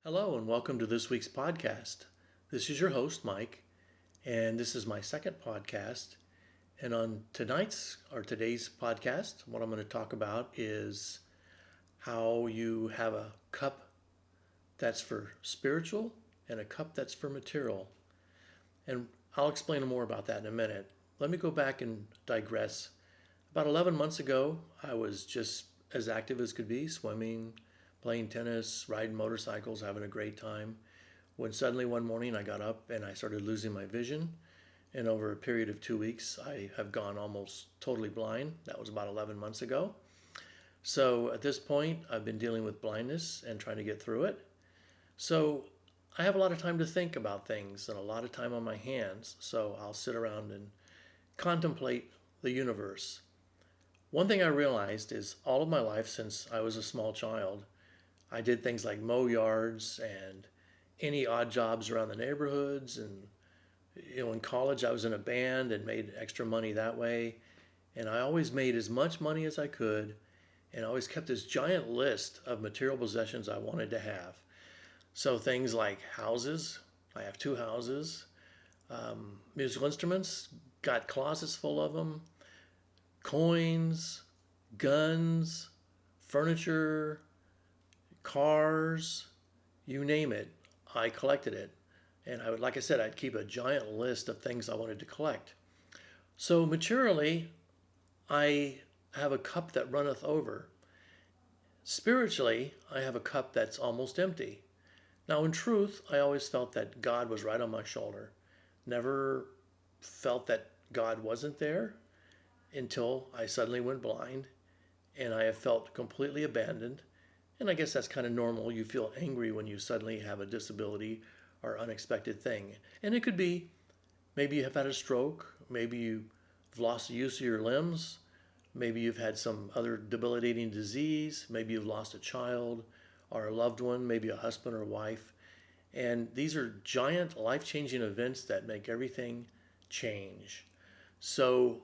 Hello, and welcome to this week's podcast. This is your host, Mike, and this is my second podcast. And on today's podcast, what I'm going to talk about is how you have a cup that's for spiritual and a cup that's for material. And I'll explain more about that in a minute. Let me go back and digress. About 11 months ago, I was just as active as could be, swimming, playing tennis, riding motorcycles, having a great time. When suddenly one morning I got up and I started losing my vision. And over a period of 2 weeks, I have gone almost totally blind. That was about 11 months ago. So at this point, I've been dealing with blindness and trying to get through it. So I have a lot of time to think about things and a lot of time on my hands. So I'll sit around and contemplate the universe. One thing I realized is all of my life since I was a small child, I did things like mow yards and any odd jobs around the neighborhoods. And, in college, I was in a band and made extra money that way. And I always made as much money as I could and I always kept this giant list of material possessions I wanted to have. So things like houses, I have two houses, musical instruments, got closets full of them, coins, guns, furniture, cars, you name it, I collected it. And like I said, I'd keep a giant list of things I wanted to collect. So materially, I have a cup that runneth over. Spiritually, I have a cup that's almost empty. Now, in truth, I always felt that God was right on my shoulder. Never felt that God wasn't there until I suddenly went blind and I have felt completely abandoned. And I guess that's kind of normal. You feel angry when you suddenly have a disability or unexpected thing. And it could be maybe you have had a stroke, maybe you've lost the use of your limbs, maybe you've had some other debilitating disease, maybe you've lost a child or a loved one, maybe a husband or wife. And these are giant life-changing events that make everything change. So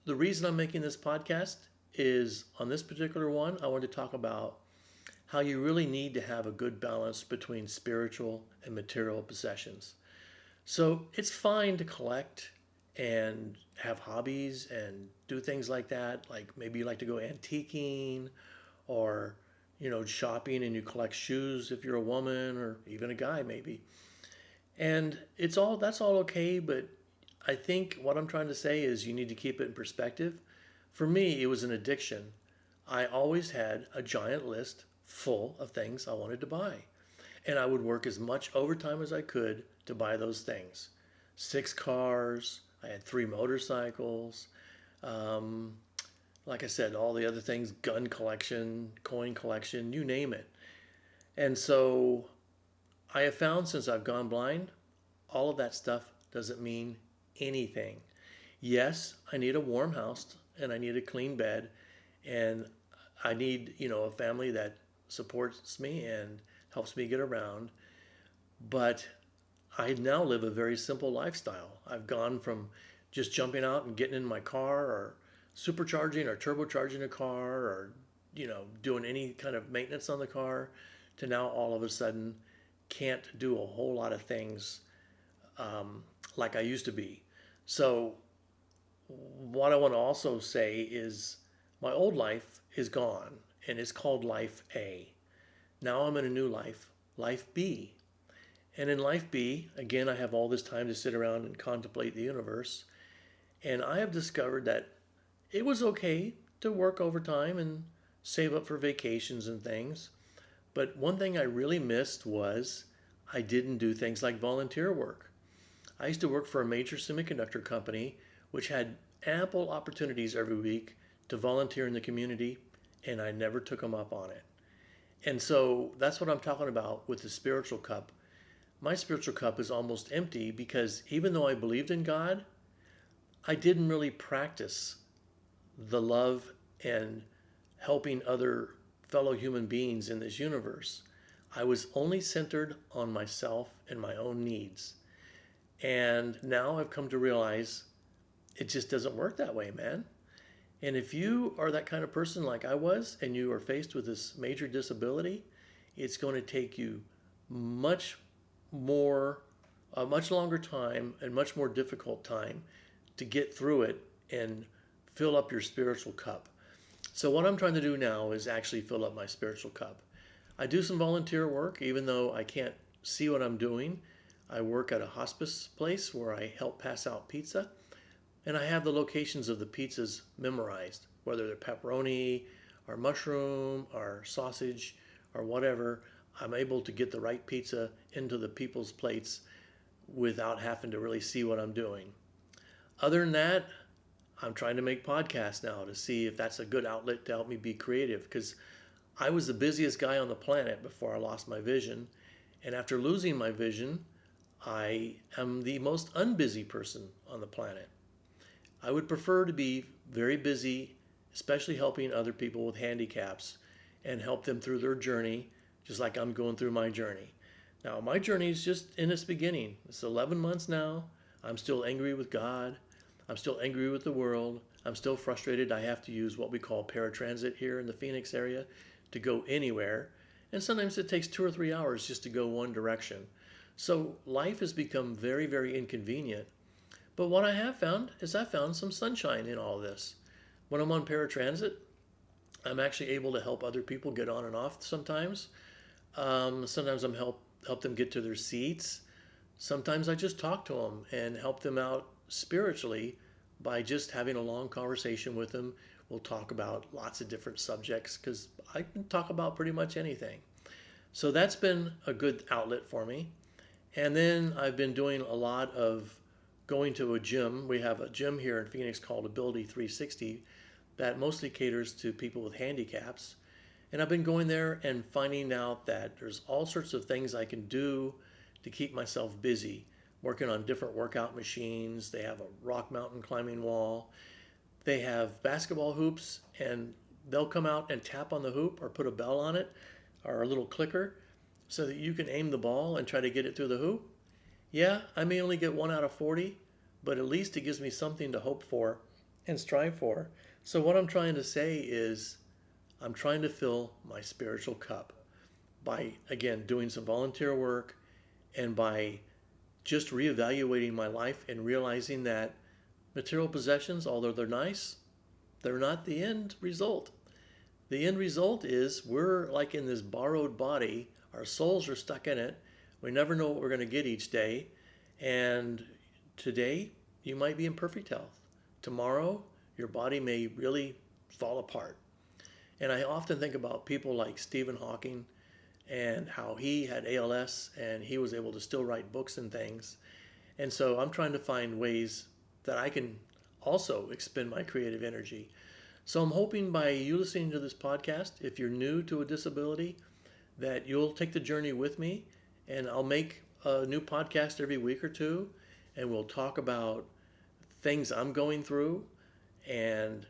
the reason I'm making this podcast is on this particular one, I want to talk about how you really need to have a good balance between spiritual and material possessions. So it's fine to collect and have hobbies and do things like that. Like maybe you like to go antiquing or, shopping and you collect shoes if you're a woman or even a guy maybe. And that's all okay, but I think what I'm trying to say is you need to keep it in perspective. For me, it was an addiction. I always had a giant list full of things I wanted to buy. And I would work as much overtime as I could to buy those things. 6 cars, I had 3 motorcycles, like I said, all the other things, gun collection, coin collection, you name it. And so I have found since I've gone blind, all of that stuff doesn't mean anything. Yes, I need a warm house and I need a clean bed and I need, a family that supports me and helps me get around. But I now live a very simple lifestyle. I've gone from just jumping out and getting in my car or supercharging or turbocharging a car or, doing any kind of maintenance on the car to now all of a sudden can't do a whole lot of things like I used to be. So what I want to also say is my old life is gone and it's called life A. Now I'm in a new life, life B. And in life B, again, I have all this time to sit around and contemplate the universe. And I have discovered that it was okay to work overtime and save up for vacations and things. But one thing I really missed was I didn't do things like volunteer work. I used to work for a major semiconductor company, which had ample opportunities every week to volunteer in the community, and I never took them up on it. And so that's what I'm talking about with the spiritual cup. My spiritual cup is almost empty because even though I believed in God, I didn't really practice the love and helping other fellow human beings in this universe. I was only centered on myself and my own needs. And now I've come to realize it just doesn't work that way, man. And if you are that kind of person like I was and you are faced with this major disability, it's going to take you much more, a much longer time and much more difficult time to get through it and fill up your spiritual cup. So what I'm trying to do now is actually fill up my spiritual cup. I do some volunteer work, even though I can't see what I'm doing. I work at a hospice place where I help pass out pizza, and I have the locations of the pizzas memorized, whether they're pepperoni or mushroom or sausage or whatever. I'm able to get the right pizza into the people's plates without having to really see what I'm doing. Other than that, I'm trying to make podcasts now to see if that's a good outlet to help me be creative, because I was the busiest guy on the planet before I lost my vision. And after losing my vision, I am the most unbusy person on the planet. I would prefer to be very busy, especially helping other people with handicaps and help them through their journey, just like I'm going through my journey. Now, my journey is just in its beginning. It's 11 months now. I'm still angry with God. I'm still angry with the world. I'm still frustrated. I have to use what we call paratransit here in the Phoenix area to go anywhere. And sometimes it takes 2 or 3 hours just to go one direction. So life has become very, very inconvenient. But what I have found is I found some sunshine in all this. When I'm on paratransit, I'm actually able to help other people get on and off sometimes. Sometimes I'm help them get to their seats. Sometimes I just talk to them and help them out spiritually by just having a long conversation with them. We'll talk about lots of different subjects because I can talk about pretty much anything. So that's been a good outlet for me. And then I've been doing a lot of going to a gym. We have a gym here in Phoenix called Ability 360 that mostly caters to people with handicaps. And I've been going there and finding out that there's all sorts of things I can do to keep myself busy, working on different workout machines. They have a rock mountain climbing wall. They have basketball hoops, and they'll come out and tap on the hoop or put a bell on it or a little clicker so that you can aim the ball and try to get it through the hoop. Yeah, I may only get 1 out of 40, but at least it gives me something to hope for and strive for. So what I'm trying to say is I'm trying to fill my spiritual cup by, again, doing some volunteer work and by just reevaluating my life and realizing that material possessions, although they're nice, they're not the end result. The end result is we're like in this borrowed body. Our souls are stuck in it. We never know what we're going to get each day. And today, you might be in perfect health. Tomorrow, your body may really fall apart. And I often think about people like Stephen Hawking and how he had ALS and he was able to still write books and things. And so I'm trying to find ways that I can also expend my creative energy. So I'm hoping by you listening to this podcast, if you're new to a disability, that you'll take the journey with me, and I'll make a new podcast every week or two, and we'll talk about things I'm going through and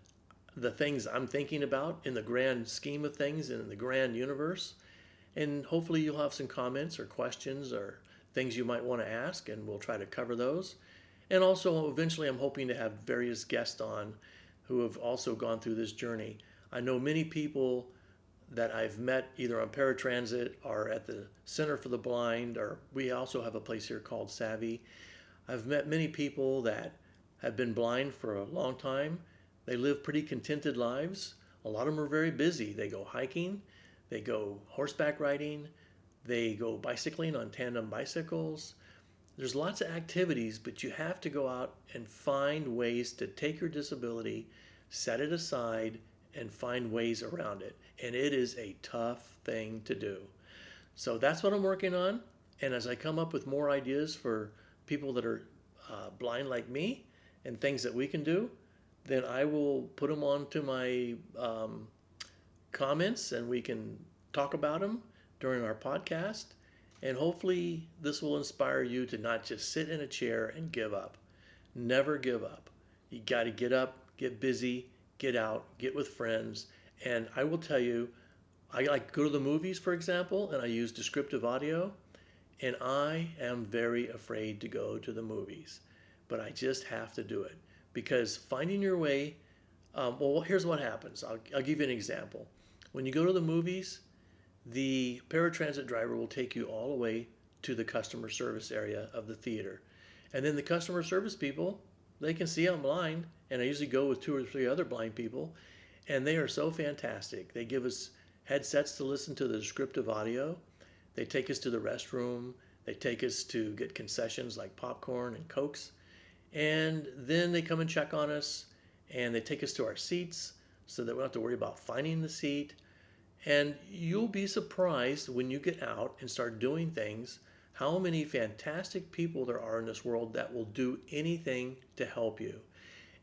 the things I'm thinking about in the grand scheme of things and in the grand universe. And hopefully you'll have some comments or questions or things you might want to ask, and we'll try to cover those. And also, eventually, I'm hoping to have various guests on who have also gone through this journey. I know many people that I've met either on paratransit or at the Center for the Blind, or we also have a place here called Savvy. I've met many people that have been blind for a long time. They live pretty contented lives. A lot of them are very busy. They go hiking, they go horseback riding, they go bicycling on tandem bicycles. There's lots of activities, but you have to go out and find ways to take your disability, set it aside, and find ways around it. And it is a tough thing to do. So that's what I'm working on. And as I come up with more ideas for people that are blind like me and things that we can do, then I will put them onto my comments and we can talk about them during our podcast. And hopefully this will inspire you to not just sit in a chair and give up. Never give up. You got to get up, get busy, get out, get with friends. And I will tell you, I like go to the movies, for example, and I use descriptive audio. And I am very afraid to go to the movies. But I just have to do it. Because finding your way, well, here's what happens. I'll give you an example. When you go to the movies, the paratransit driver will take you all the way to the customer service area of the theater. And then the customer service people, they can see I'm blind, and I usually go with 2 or 3 other blind people, and they are so fantastic. They give us headsets to listen to the descriptive audio. They take us to the restroom. They take us to get concessions like popcorn and Cokes. And then they come and check on us, and they take us to our seats so that we don't have to worry about finding the seat. And you'll be surprised when you get out and start doing things how many fantastic people there are in this world that will do anything to help you.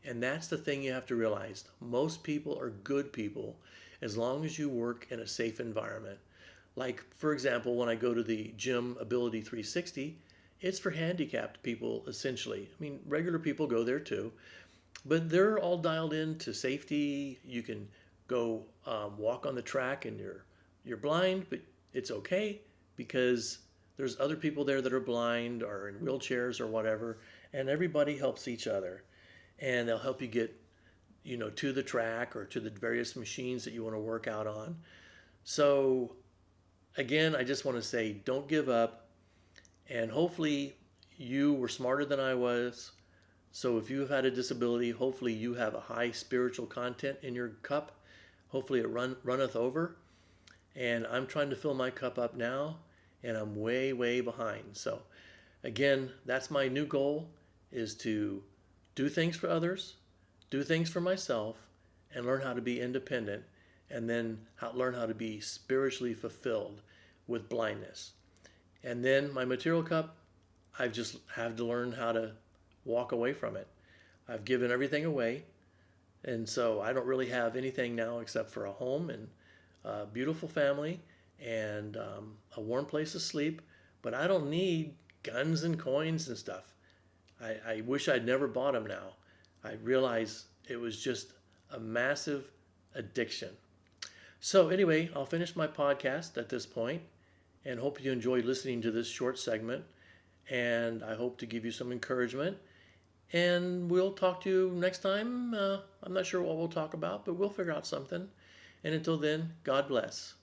And that's the thing you have to realize. Most people are good people as long as you work in a safe environment. Like, for example, when I go to the gym Ability 360, it's for handicapped people essentially. I mean, regular people go there too, but they're all dialed in to safety. You can go walk on the track and you're blind, but it's okay because there's other people there that are blind or in wheelchairs or whatever, and everybody helps each other. And they'll help you get, to the track or to the various machines that you want to work out on. So again, I just want to say, don't give up. And hopefully you were smarter than I was. So if you've had a disability, hopefully you have a high spiritual content in your cup. Hopefully it runneth over. And I'm trying to fill my cup up now, and I'm way, way behind. So again, that's my new goal, is to do things for others, do things for myself, and learn how to be independent, and then learn how to be spiritually fulfilled with blindness. And then my material cup, I've just have to learn how to walk away from it. I've given everything away, and so I don't really have anything now except for a home and a beautiful family and a warm place to sleep. But I don't need guns and coins and stuff. I wish I'd never bought them now. I realize it was just a massive addiction. So anyway, I'll finish my podcast at this point and hope you enjoyed listening to this short segment. And I hope to give you some encouragement. And we'll talk to you next time. I'm not sure what we'll talk about, but we'll figure out something. And until then, God bless.